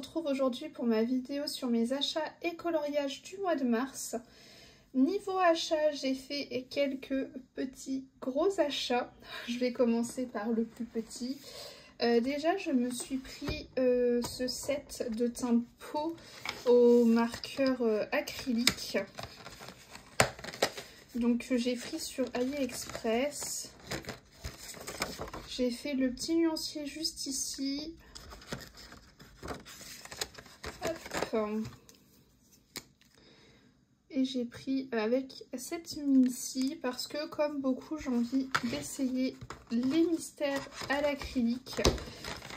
retrouve aujourd'hui pour ma vidéo sur mes achats et coloriages du mois de mars. Niveau achat, j'ai fait quelques petits gros achats. Je vais commencer par le plus petit. Déjà, je me suis pris ce set de teint peau au marqueur acrylique. Donc j'ai pris sur AliExpress. J'ai fait le petit nuancier juste ici. Hop. Et j'ai pris avec cette mine-ci parce que comme beaucoup j'ai envie d'essayer les mystères à l'acrylique.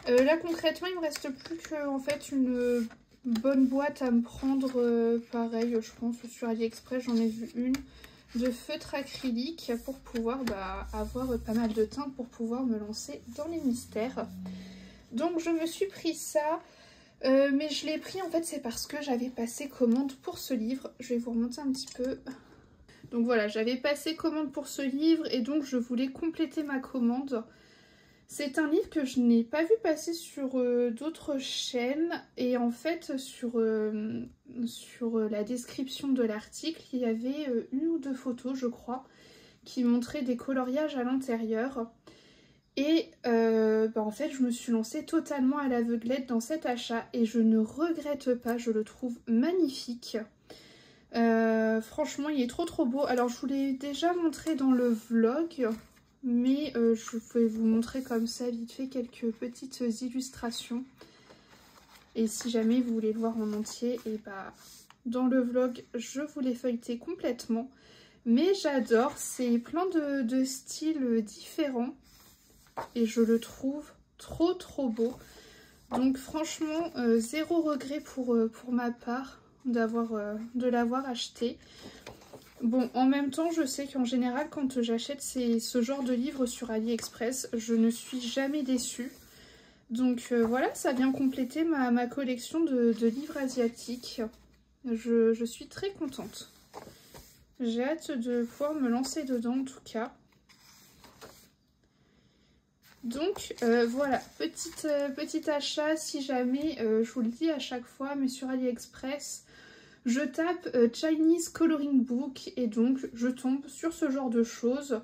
Là concrètement il me reste plus que en fait une bonne boîte à me prendre, pareil je pense sur AliExpress j'en ai vu une, de feutre acrylique pour pouvoir avoir pas mal de teint pour pouvoir me lancer dans les mystères. Donc je me suis pris ça. Mais je l'ai pris en fait c'est parce que j'avais passé commande pour ce livre. Je vais vous remonter un petit peu. Donc voilà, j'avais passé commande pour ce livre et donc je voulais compléter ma commande. C'est un livre que je n'ai pas vu passer sur d'autres chaînes et en fait sur la description de l'article il y avait une ou deux photos je crois qui montraient des coloriages à l'intérieur. Et en fait je me suis lancée totalement à l'aveuglette dans cet achat et je ne regrette pas, je le trouve magnifique. Franchement il est trop beau. Alors je vous l'ai déjà montré dans le vlog mais je vais vous montrer comme ça vite fait quelques petites illustrations. Et si jamais vous voulez le voir en entier, et dans le vlog je vous l'ai feuilleté complètement. Mais j'adore, c'est plein de styles différents. Et je le trouve trop beau. Donc franchement, zéro regret pour ma part de l'avoir acheté. Bon, en même temps, je sais qu'en général, quand j'achète ce genre de livres sur AliExpress, je ne suis jamais déçue. Donc voilà, ça vient compléter ma collection de livres asiatiques. Je suis très contente. J'ai hâte de pouvoir me lancer dedans en tout cas. Donc voilà, petit achat si jamais, je vous le dis à chaque fois, mais sur AliExpress, je tape Chinese Coloring Book et donc je tombe sur ce genre de choses.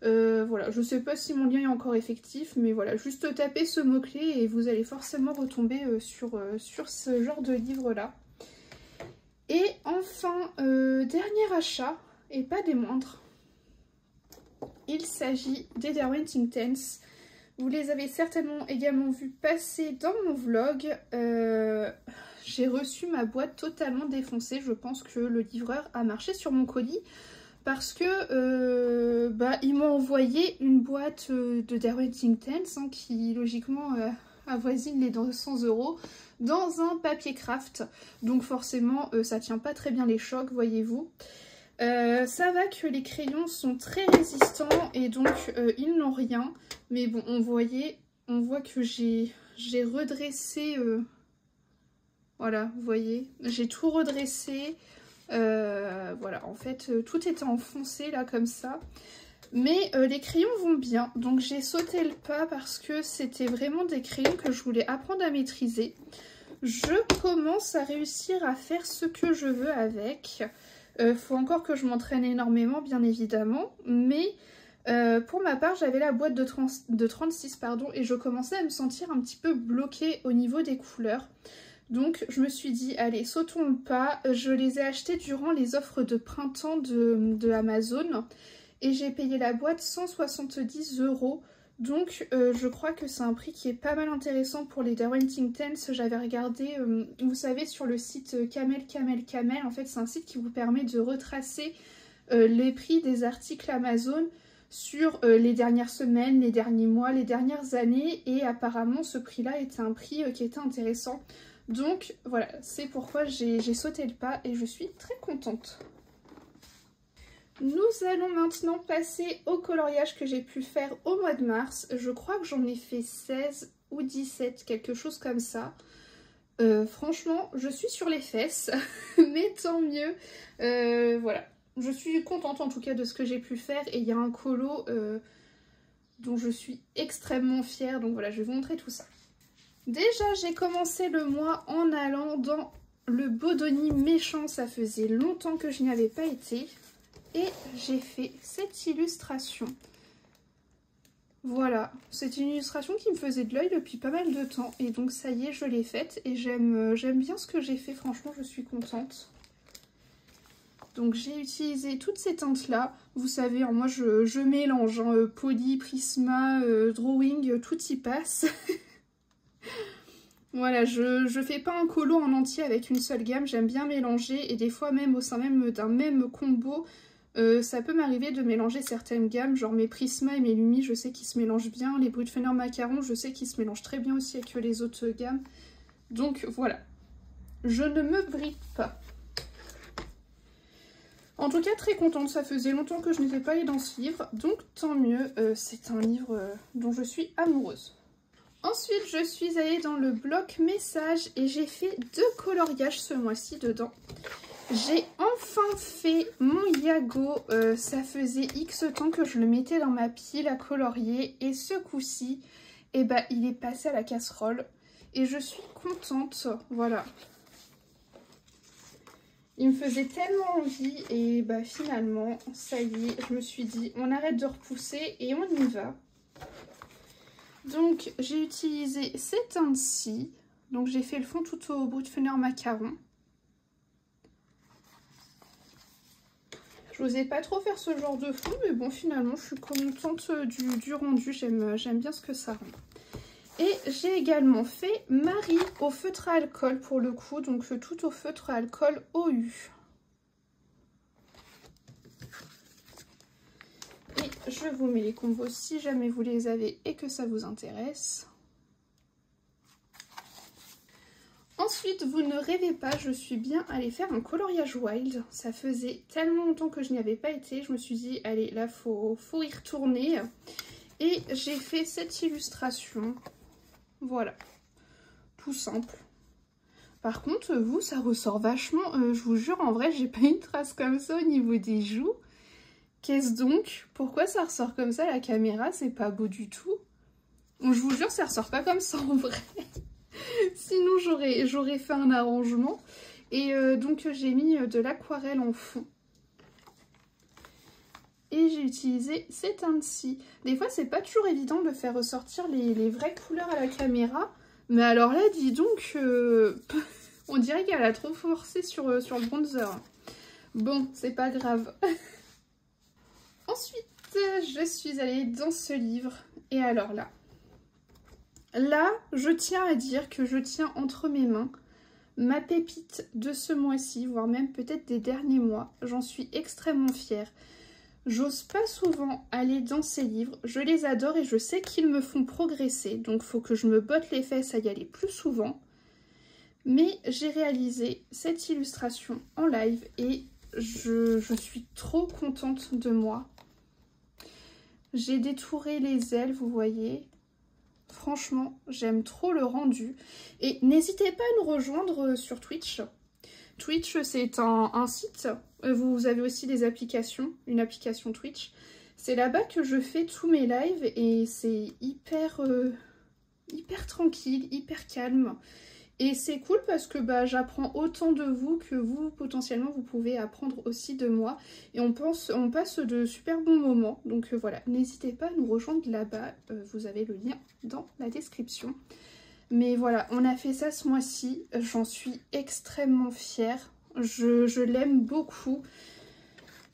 Voilà, je sais pas si mon lien est encore effectif, mais voilà, juste tapez ce mot-clé et vous allez forcément retomber sur ce genre de livre-là. Et enfin, dernier achat, et pas des moindres, il s'agit des Derwent Inktense. Vous les avez certainement également vus passer dans mon vlog. J'ai reçu ma boîte totalement défoncée. Je pense que le livreur a marché sur mon colis parce que il m'a envoyé une boîte de Derwent Inktense qui logiquement avoisine les 200 € dans un papier craft. Donc forcément ça tient pas très bien les chocs, voyez-vous. Ça va que les crayons sont très résistants et donc ils n'ont rien. Mais bon, on voit que j'ai redressé, voilà, vous voyez, j'ai tout redressé. Voilà, en fait, tout était enfoncé là comme ça. Mais les crayons vont bien, donc j'ai sauté le pas parce que c'était vraiment des crayons que je voulais apprendre à maîtriser. Je commence à réussir à faire ce que je veux avec. Faut encore que je m'entraîne énormément bien évidemment, mais pour ma part j'avais la boîte de 36 pardon, et je commençais à me sentir un petit peu bloquée au niveau des couleurs. Donc je me suis dit allez sautons le pas, je les ai achetés durant les offres de printemps de Amazon et j'ai payé la boîte 170 €. Donc je crois que c'est un prix qui est pas mal intéressant pour les Derwent Inktense. J'avais regardé, vous savez, sur le site Camel. En fait c'est un site qui vous permet de retracer les prix des articles Amazon sur les dernières semaines, les derniers mois, les dernières années. Et apparemment ce prix là était un prix qui était intéressant. Donc voilà, c'est pourquoi j'ai sauté le pas et je suis très contente. Nous allons maintenant passer au coloriage que j'ai pu faire au mois de mars. Je crois que j'en ai fait 16 ou 17, quelque chose comme ça. Franchement, je suis sur les fesses, mais tant mieux. Voilà, je suis contente en tout cas de ce que j'ai pu faire. Et il y a un colo dont je suis extrêmement fière. Donc voilà, je vais vous montrer tout ça. Déjà, j'ai commencé le mois en allant dans le Bodoni méchant. Ça faisait longtemps que je n'y avais pas été. Et j'ai fait cette illustration. Voilà, c'est une illustration qui me faisait de l'œil depuis pas mal de temps. Et donc ça y est, je l'ai faite. Et j'aime bien ce que j'ai fait, franchement, je suis contente. Donc j'ai utilisé toutes ces teintes-là. Vous savez, moi je mélange, hein, Poly, Prisma, Drawing, tout y passe. Voilà, je fais pas un colo en entier avec une seule gamme, j'aime bien mélanger. Et des fois même au sein même d'un même combo, ça peut m'arriver de mélanger certaines gammes. Genre mes Prisma et mes Lumi, je sais qu'ils se mélangent bien. Les Brutfener Macaron, je sais qu'ils se mélangent très bien aussi avec les autres gammes. Donc voilà, je ne me bride pas. En tout cas, très contente, ça faisait longtemps que je n'étais pas allée dans ce livre, donc tant mieux, c'est un livre dont je suis amoureuse. Ensuite, je suis allée dans le bloc message et j'ai fait 2 coloriages ce mois-ci dedans. J'ai enfin fait mon Yago, ça faisait X temps que je le mettais dans ma pile à colorier et ce coup-ci, eh ben, il est passé à la casserole et je suis contente, voilà. Il me faisait tellement envie et bah finalement, ça y est, je me suis dit on arrête de repousser et on y va. Donc j'ai utilisé cette teinte-ci. Donc j'ai fait le fond tout au Brutfener Macaron. Je n'osais pas trop faire ce genre de fond, mais bon finalement je suis contente du rendu, j'aime bien ce que ça rend. Et j'ai également fait Marie au feutre à alcool pour le coup, donc tout au feutre à alcool OU. Et je vous mets les combos si jamais vous les avez et que ça vous intéresse. Ensuite, vous ne rêvez pas, je suis bien allée faire un coloriage wild. Ça faisait tellement longtemps que je n'y avais pas été, je me suis dit, allez, là, faut y retourner. Et j'ai fait cette illustration. Voilà, tout simple. Par contre, vous, ça ressort vachement. Je vous jure, en vrai, j'ai pas une trace comme ça au niveau des joues. Qu'est-ce donc? Pourquoi ça ressort comme ça à la caméra? C'est pas beau du tout. Bon, je vous jure, ça ressort pas comme ça en vrai. Sinon, j'aurais fait un arrangement. Et donc, j'ai mis de l'aquarelle en fond. Et j'ai utilisé ces teintes-ci. Des fois, c'est pas toujours évident de faire ressortir les vraies couleurs à la caméra. Mais alors là, dis donc, on dirait qu'elle a trop forcé sur le bronzer. Bon, c'est pas grave. Ensuite, je suis allée dans ce livre. Et alors là, je tiens à dire que je tiens entre mes mains ma pépite de ce mois-ci, voire même peut-être des derniers mois. J'en suis extrêmement fière. J'ose pas souvent aller dans ces livres, je les adore et je sais qu'ils me font progresser, donc faut que je me botte les fesses à y aller plus souvent. Mais j'ai réalisé cette illustration en live et je suis trop contente de moi. J'ai détouré les ailes, vous voyez. Franchement, j'aime trop le rendu. Et n'hésitez pas à nous rejoindre sur Twitch. Twitch, c'est un site. Vous avez aussi des applications, une application Twitch. C'est là-bas que je fais tous mes lives et c'est hyper tranquille, hyper calme. Et c'est cool parce que bah, j'apprends autant de vous que vous, potentiellement, vous pouvez apprendre aussi de moi. Et on passe de super bons moments. Donc voilà, n'hésitez pas à nous rejoindre là-bas. Vous avez le lien dans la description. Mais voilà, on a fait ça ce mois-ci. J'en suis extrêmement fière. Je l'aime beaucoup.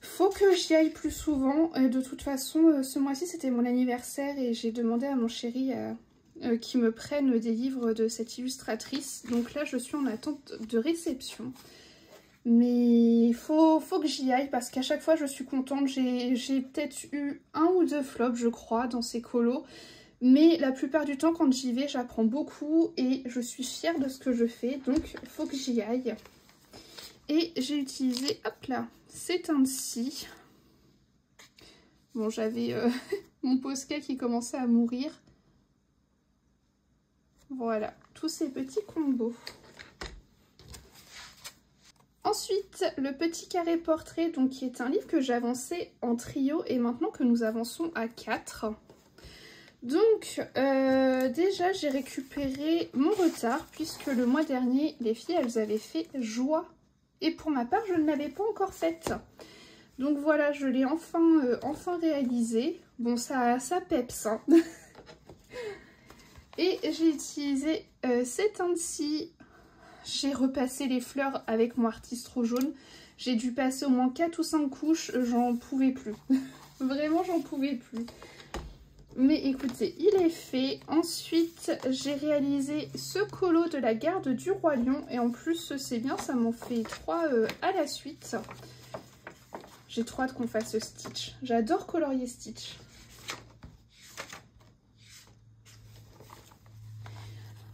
Faut que j'y aille plus souvent. De toute façon, ce mois-ci, c'était mon anniversaire et j'ai demandé à mon chéri qui me prenne des livres de cette illustratrice. Donc là, je suis en attente de réception. Mais faut que j'y aille parce qu'à chaque fois, je suis contente. J'ai peut-être eu 1 ou 2 flops, je crois, dans ces colos. Mais la plupart du temps, quand j'y vais, j'apprends beaucoup et je suis fière de ce que je fais. Donc, il faut que j'y aille. Et j'ai utilisé, hop là, ces teintes-ci. Bon, j'avais mon Posca qui commençait à mourir. Voilà, tous ces petits combos. Ensuite, le petit carré portrait, donc qui est un livre que j'avançais en trio et maintenant que nous avançons à 4. Donc déjà j'ai récupéré mon retard puisque le mois dernier les filles elles avaient fait joie et pour ma part je ne l'avais pas encore faite. Donc voilà, je l'ai enfin réalisé. Bon ça peps hein. Et j'ai utilisé ces teintes-ci. J'ai repassé les fleurs avec mon artiste rouge jaune. J'ai dû passer au moins 4 ou 5 couches, j'en pouvais plus. Vraiment, j'en pouvais plus. Mais écoutez, il est fait. Ensuite, j'ai réalisé ce colo de la garde du Roi Lion. Et en plus, c'est bien, ça m'en fait 3 à la suite. J'ai trop hâte qu'on fasse ce Stitch. J'adore colorier Stitch.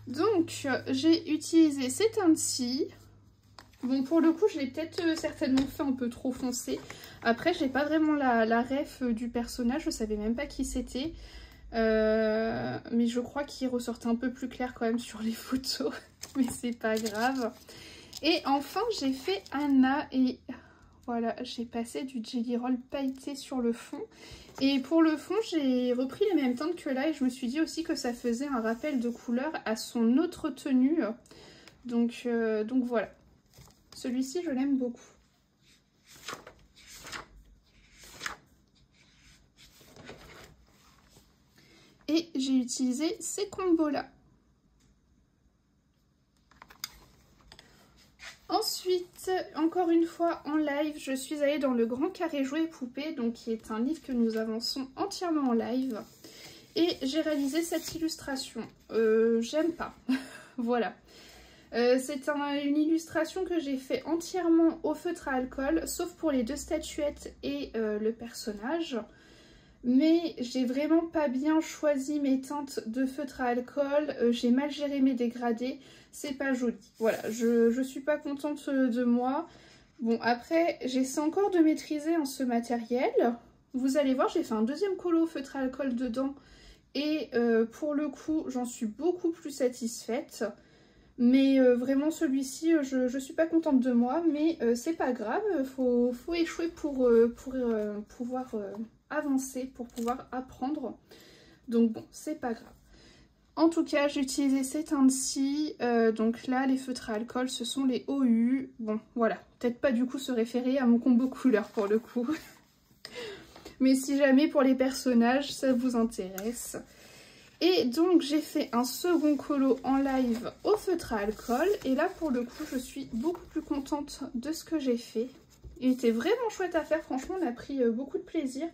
Donc, j'ai utilisé ces teintes-ci. Bon, pour le coup, je l'ai peut-être certainement fait un peu trop foncé. Après, j'ai pas vraiment la ref du personnage. Je savais même pas qui c'était. Mais je crois qu'il ressortait un peu plus clair quand même sur les photos. Mais c'est pas grave. Et enfin, j'ai fait Anna et... Voilà, j'ai passé du Jelly Roll pailleté sur le fond. Et pour le fond, j'ai repris les mêmes teintes que là. Et je me suis dit aussi que ça faisait un rappel de couleur à son autre tenue. Donc voilà. Celui-ci, je l'aime beaucoup. Et j'ai utilisé ces combos-là. Ensuite, encore une fois en live, je suis allée dans le Grand Carré Jouets et Poupées, donc qui est un livre que nous avançons entièrement en live. Et j'ai réalisé cette illustration. J'aime pas. Voilà. C'est une illustration que j'ai fait entièrement au feutre à alcool, sauf pour les 2 statuettes et le personnage. Mais j'ai vraiment pas bien choisi mes teintes de feutre à alcool, j'ai mal géré mes dégradés, c'est pas joli. Voilà, je suis pas contente de moi. Bon, après, j'essaie encore de maîtriser ce matériel. Vous allez voir, j'ai fait un deuxième colo au feutre à alcool dedans. Et pour le coup, j'en suis beaucoup plus satisfaite. Mais vraiment, celui-ci, je suis pas contente de moi. Mais c'est pas grave, faut échouer pour pouvoir avancer, pour pouvoir apprendre. Donc bon, c'est pas grave. En tout cas, j'ai utilisé ces teintes-ci. Donc là, les feutres à alcool, ce sont les OU. Bon, voilà. Peut-être pas du coup se référer à mon combo couleur pour le coup. Mais si jamais pour les personnages, ça vous intéresse. Et donc, j'ai fait un second colo en live au feutre à alcool. Et là, pour le coup, je suis beaucoup plus contente de ce que j'ai fait. Il était vraiment chouette à faire. Franchement, on a pris beaucoup de plaisir.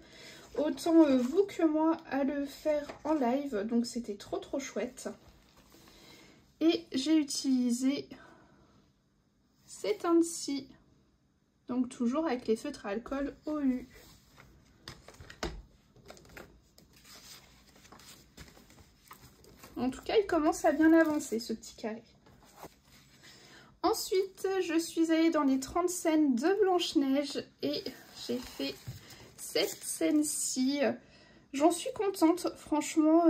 Autant vous que moi à le faire en live, donc c'était trop chouette. Et j'ai utilisé ces teintes-ci, donc toujours avec les feutres à alcool OU. En tout cas, il commence à bien avancer ce petit carré. Ensuite, je suis allée dans les 30 scènes de Blanche-Neige et j'ai fait cette scène-ci. J'en suis contente, franchement,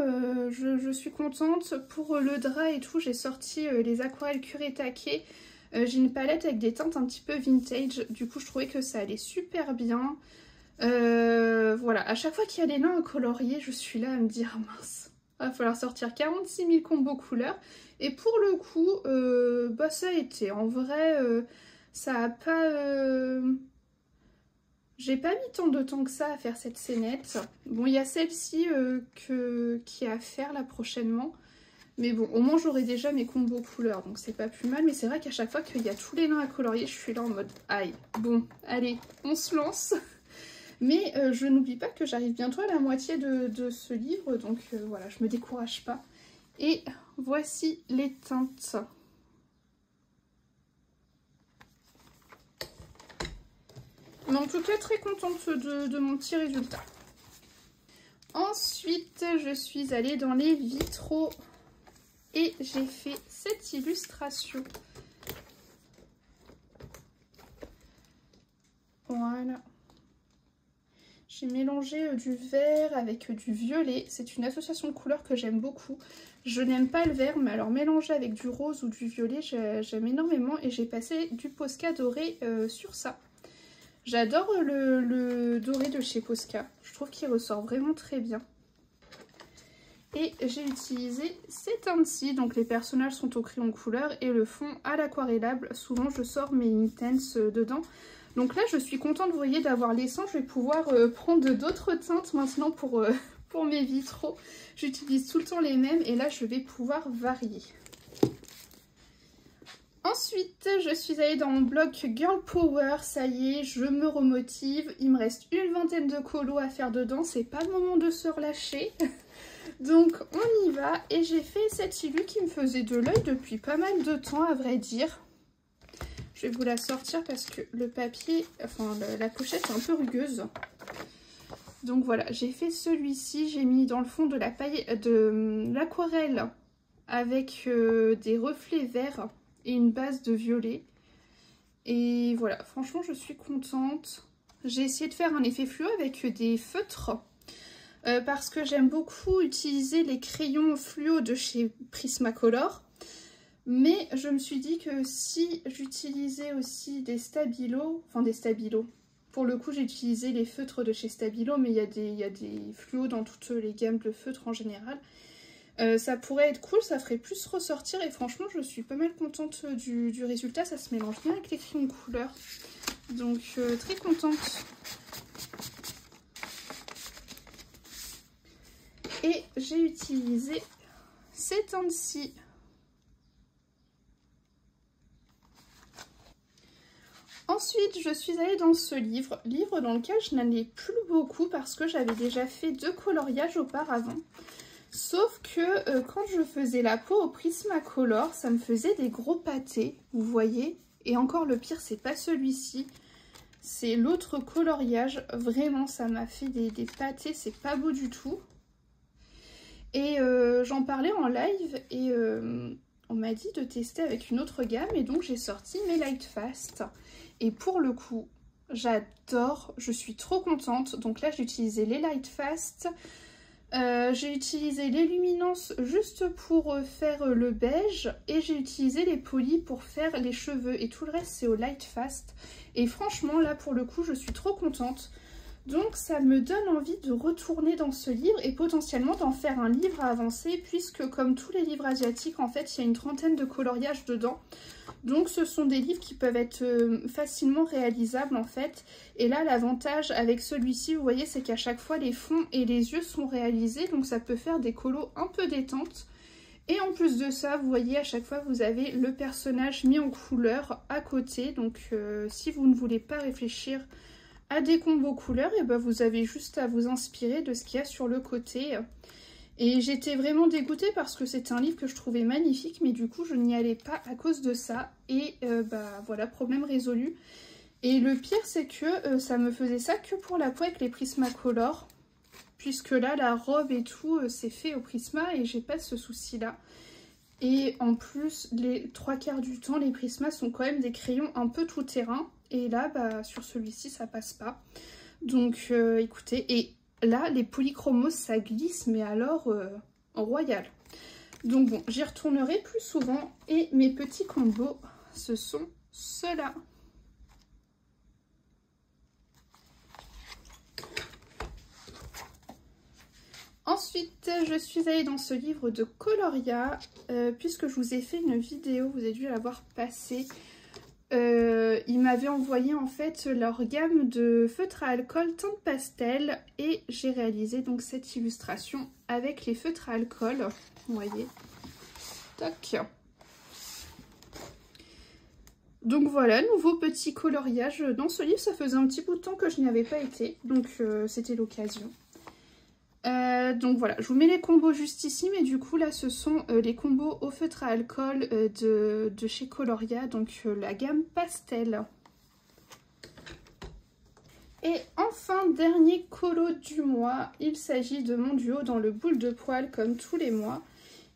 je suis contente. Pour le drap et tout, j'ai sorti les aquarelles Kuretake. J'ai une palette avec des teintes un petit peu vintage, du coup je trouvais que ça allait super bien. Voilà, à chaque fois qu'il y a des nains à colorier, je suis là à me dire ah, mince, il va falloir sortir 46 000 combos couleurs. Et pour le coup, bah ça a été, en vrai, ça a pas... J'ai pas mis tant de temps que ça à faire cette scénette. Bon, il y a celle-ci qui est à faire là prochainement. Mais bon, au moins j'aurai déjà mes combos couleurs, donc c'est pas plus mal. Mais c'est vrai qu'à chaque fois qu'il y a tous les nains à colorier, je suis là en mode aïe. Bon, allez, on se lance. Mais je n'oublie pas que j'arrive bientôt à la moitié de ce livre, donc voilà, je me décourage pas. Et voici les teintes. Mais en tout cas, très contente de mon petit résultat. Ensuite, je suis allée dans les vitraux et j'ai fait cette illustration. Voilà. J'ai mélangé du vert avec du violet. C'est une association de couleurs que j'aime beaucoup. Je n'aime pas le vert, mais alors mélanger avec du rose ou du violet, j'aime énormément. Et j'ai passé du Posca doré sur ça. J'adore le doré de chez Posca. Je trouve qu'il ressort vraiment très bien. et j'ai utilisé ces teintes-ci. Donc les personnages sont au crayon couleur et le fond à l'aquarellable. Souvent je sors mes Intense dedans. Donc là je suis contente, vous voyez, d'avoir l'essence. Je vais pouvoir prendre d'autres teintes maintenant pour mes vitraux. J'utilise tout le temps les mêmes et là je vais pouvoir varier. Ensuite, je suis allée dans mon bloc Girl Power, ça y est, je me remotive. Il me reste une vingtaine de colos à faire dedans, c'est pas le moment de se relâcher. Donc on y va et j'ai fait cette Ilu qui me faisait de l'œil depuis pas mal de temps à vrai dire. Je vais vous la sortir parce que le papier, enfin la pochette est un peu rugueuse. Donc voilà, j'ai fait celui-ci, j'ai mis dans le fond de la paille de l'aquarelle avec des reflets verts et une base de violet. Et voilà, franchement je suis contente. J'ai essayé de faire un effet fluo avec des feutres parce que j'aime beaucoup utiliser les crayons fluo de chez Prismacolor. Mais je me suis dit que si j'utilisais aussi des stabilos, pour le coup j'ai utilisé les feutres de chez Stabilo, mais il y a des fluos dans toutes les gammes de feutres en général. Ça pourrait être cool, ça ferait plus ressortir et franchement je suis pas mal contente du résultat, ça se mélange bien avec les crayons couleur. Donc très contente. Et j'ai utilisé ces teintes-ci. Ensuite, je suis allée dans ce livre dans lequel je n'en ai plus beaucoup parce que j'avais déjà fait 2 coloriages auparavant. Sauf que quand je faisais la peau au Prismacolor, ça me faisait des gros pâtés, vous voyez. Et encore le pire, c'est pas celui-ci, c'est l'autre coloriage. Vraiment, ça m'a fait des pâtés, c'est pas beau du tout. Et j'en parlais en live et on m'a dit de tester avec une autre gamme. Et donc j'ai sorti mes Lightfast. Et pour le coup, j'adore, je suis trop contente. Donc là, j'ai utilisé les Lightfast. J'ai utilisé les luminances juste pour faire le beige. Et j'ai utilisé les polis pour faire les cheveux. Et tout le reste, c'est au Lightfast. Et franchement, là, pour le coup, je suis trop contente. Donc ça me donne envie de retourner dans ce livre et potentiellement d'en faire un livre à avancer puisque comme tous les livres asiatiques, en fait, il y a une trentaine de coloriages dedans. Donc ce sont des livres qui peuvent être facilement réalisables en fait. Et là, l'avantage avec celui-ci, vous voyez, c'est qu'à chaque fois, les fonds et les yeux sont réalisés. Donc ça peut faire des colos un peu détente. Et en plus de ça, vous voyez, à chaque fois, vous avez le personnage mis en couleur à côté. Donc si vous ne voulez pas réfléchir à des combos couleurs, et ben vous avez juste à vous inspirer de ce qu'il y a sur le côté. Et j'étais vraiment dégoûtée parce que c'est un livre que je trouvais magnifique, mais du coup je n'y allais pas à cause de ça. Et bah voilà, problème résolu. Et le pire c'est que ça me faisait ça que pour la peau avec les Prismacolor, puisque là la robe et tout c'est fait au Prisma et j'ai pas ce souci là. Et en plus, les 3/4 du temps, les Prismas sont quand même des crayons un peu tout terrain. Et là, bah, sur celui-ci, ça passe pas. Donc, écoutez, et là, les polychromos, ça glisse, mais alors, en royal. Donc bon, j'y retournerai plus souvent. Et mes petits combos, ce sont ceux-là. Ensuite, je suis allée dans ce livre de Coloria, puisque je vous ai fait une vidéo, vous avez dû la voir passer. Ils m'avaient envoyé en fait leur gamme de feutres à alcool teinte pastel et j'ai réalisé donc cette illustration avec les feutres à alcool, vous voyez. Tac. Donc voilà, nouveau petit coloriage dans ce livre, ça faisait un petit bout de temps que je n'y avais pas été, donc c'était l'occasion. Donc voilà, je vous mets les combos juste ici, mais du coup là ce sont les combos au feutre à alcool de chez Coloria, donc la gamme pastel. Et enfin, dernier colo du mois, il s'agit de mon duo dans le boule de poil comme tous les mois.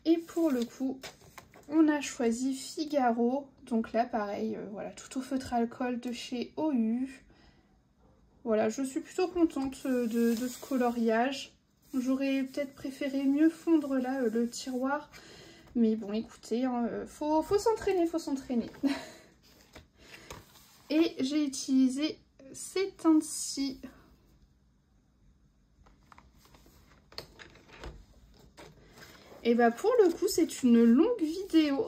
Et pour le coup, on a choisi Figaro, donc là pareil, voilà, tout au feutre à alcool de chez OU. Voilà, je suis plutôt contente de ce coloriage. J'aurais peut-être préféré mieux fondre là le tiroir. Mais bon, écoutez, hein, faut s'entraîner, faut s'entraîner. Et j'ai utilisé ces teintes-ci. Et bah pour le coup c'est une longue vidéo.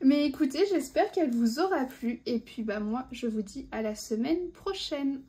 Mais écoutez, j'espère qu'elle vous aura plu. Et puis bah moi je vous dis à la semaine prochaine.